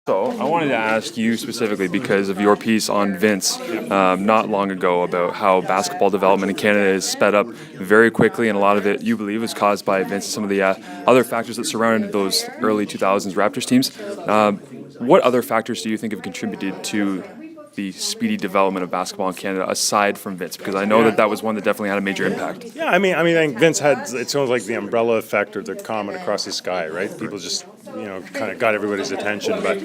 So I wanted to ask you specifically because of your piece on Vince not long ago about how basketball development in Canada is sped up very quickly, and a lot of it you believe was caused by Vince and some of the other factors that surrounded those early 2000s Raptors teams. What other factors do you think have contributed to the speedy development of basketball in Canada aside from Vince? Because I know that was one that definitely had a major impact. Yeah, I mean, I think Vince had, it's almost like the umbrella effect or the comet across the sky, right? People just, kind of got everybody's attention. But,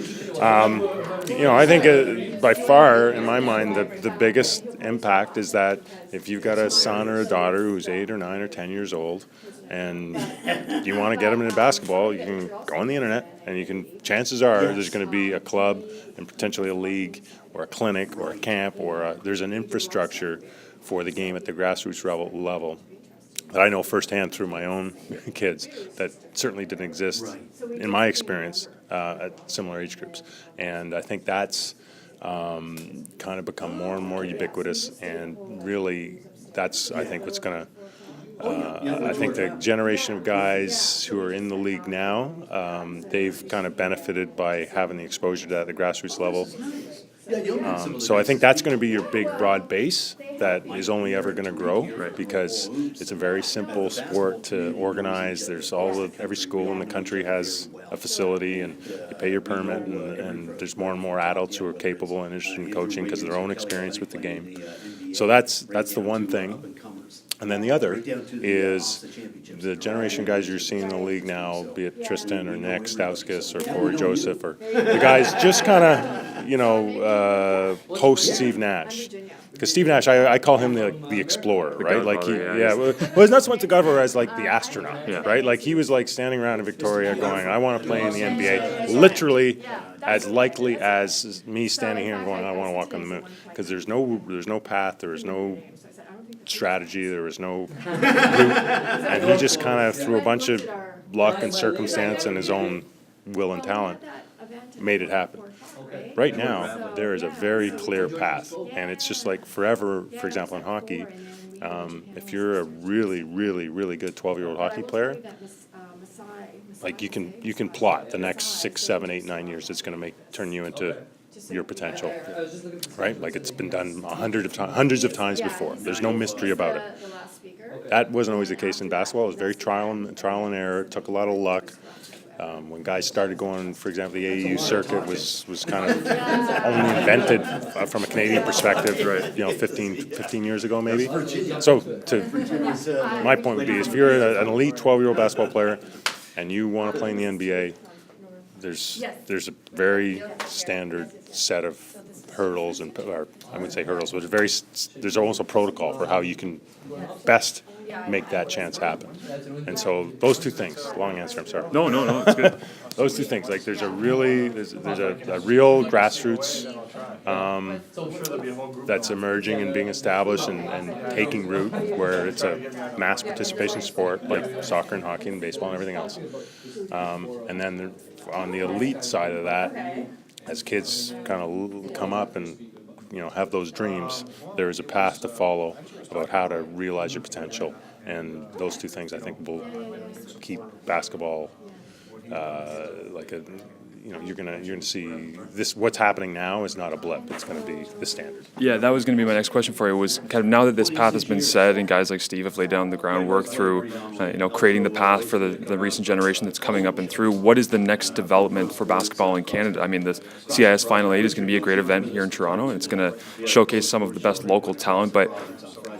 I think by far, in my mind, the biggest impact is that if you've got a son or a daughter who's 8 or 9 or 10 years old, and you want to get them into basketball, you can go on the internet, and chances are there's going to be a club and potentially a league or a clinic or a camp or there's an infrastructure for the game at the grassroots level that I know firsthand through my own kids that certainly didn't exist in my experience at similar age groups. And I think that's kind of become more and more ubiquitous, and really that's, I think, what's going to I think the generation of guys who are in the league now, they've kind of benefited by having the exposure to that at the grassroots level. So I think that's going to be your big, broad base that is only ever going to grow, because it's a very simple sport to organize. There's every school in the country has a facility, and you pay your permit, and there's more and more adults who are capable and interested in coaching because of their own experience with the game. So that's the one thing. And then the other is the generation of guys you're seeing in the league now, be it Tristan or Nick Stauskas or Corey Joseph, or the guys just kind of, post Steve Nash. Because Steve Nash, I call him the explorer, right? Well, it's not so much the Godfather as like the astronaut, right? Like he was like standing around in Victoria going, I want to play in the NBA, literally as likely as me standing here and going, I want to walk on the moon. Because there's no path, there is no strategy, there was no route, and he just kind of, through a bunch of luck and circumstance and his own will and talent, made it happen. Right now, there is a very clear path, and it's just like forever. For example, in hockey, if you're a really, really, really good 12-year-old hockey player, like you can plot the next 6, 7, 8, 9 years. It's going to turn you into your potential, right? Like it's been done hundreds of times before. There's no mystery about it. That wasn't always the case in basketball. It was very trial and error. It took a lot of luck. When guys started going, for example, the AAU circuit was kind of only invented from a Canadian perspective, 15 years ago maybe. So my point would be, if you're an elite 12-year-old basketball player and you want to play in the NBA, there's a very standard set of hurdles, or I wouldn't say hurdles, but there's almost a protocol for how you can best make that chance happen. And so those two things, long answer, I'm sorry. No, it's good. Those two things, like there's a real grassroots that's emerging and being established and taking root, where it's a mass participation sport like soccer and hockey and baseball and everything else. And then on the elite side of that, as kids kind of come up and have those dreams, there is a path to follow about how to realize your potential, and those two things I think will keep basketball you're gonna see this. What's happening now is not a blip. It's going to be the standard. Yeah, that was going to be my next question for you. Was kind of, now that this path has been set and guys like Steve have laid down the groundwork through, creating the path for the recent generation that's coming up and through. What is the next development for basketball in Canada? I mean, the CIS Final 8 is going to be a great event here in Toronto, and it's going to showcase some of the best local talent. But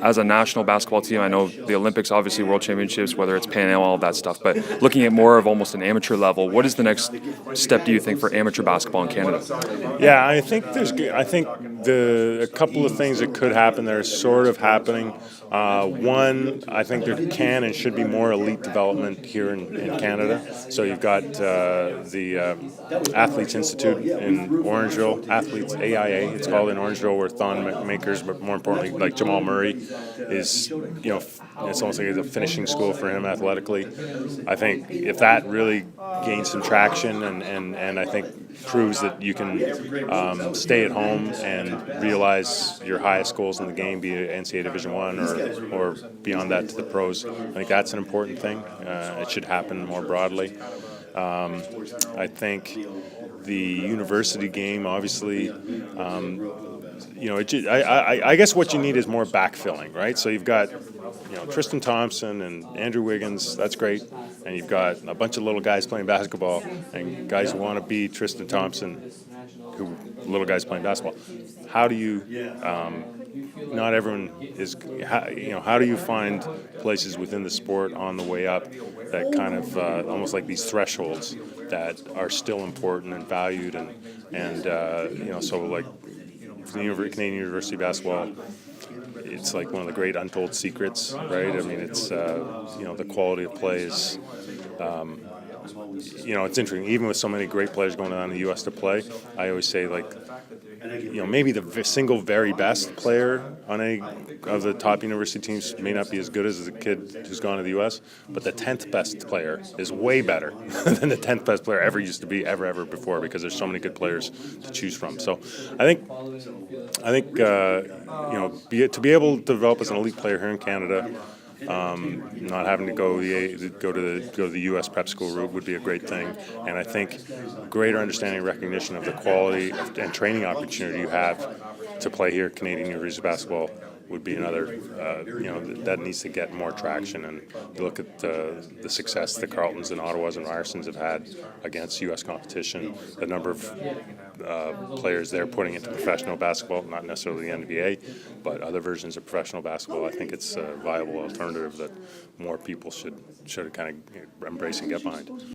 as a national basketball team, I know the Olympics, obviously World Championships, whether it's Pan Am, all of that stuff. But looking at more of almost an amateur level, what is the next step, do you think, for amateur basketball in Canada? Yeah, I think a couple of things that could happen that are sort of happening. One, I think there can and should be more elite development here in Canada. So you've got the Athletes Institute in Orangeville, Athletes AIA, it's called, in Orangeville, where thon makers, but more importantly, like Jamal Murray is, it's almost like a finishing school for him athletically. I think if that really gains some traction and I think proves that you can stay at home and realize your highest goals in the game, be it NCAA Division I or beyond that to the pros, I think that's an important thing. It should happen more broadly. I think the university game, obviously. I guess what you need is more backfilling, right? So you've got, Tristan Thompson and Andrew Wiggins, that's great. And you've got a bunch of little guys playing basketball and guys who want to be Tristan Thompson, who little guys playing basketball. How do you, not everyone is, how do you find places within the sport on the way up that kind of almost like these thresholds that are still important and valued so like for the Canadian University basketball, it's like one of the great untold secrets, right? I mean, it's, the quality of play is, it's interesting. Even with so many great players going down to the U.S. to play, I always say, like, maybe the single very best player on any of the top university teams may not be as good as the kid who's gone to the U.S., but the 10th best player is way better than the 10th best player ever used to be ever before, because there's so many good players to choose from. So I think to be able to develop as an elite player here in Canada, not having to go to the U.S. prep school route would be a great thing, and I think greater understanding and recognition of the quality and training opportunity you have to play here at Canadian University basketball would be another, that needs to get more traction. And you look at the success the Carltons and Ottawas and Ryersons have had against U.S. competition, the number of players they're putting into professional basketball, not necessarily the NBA, but other versions of professional basketball. I think it's a viable alternative that more people should kind of embrace and get behind.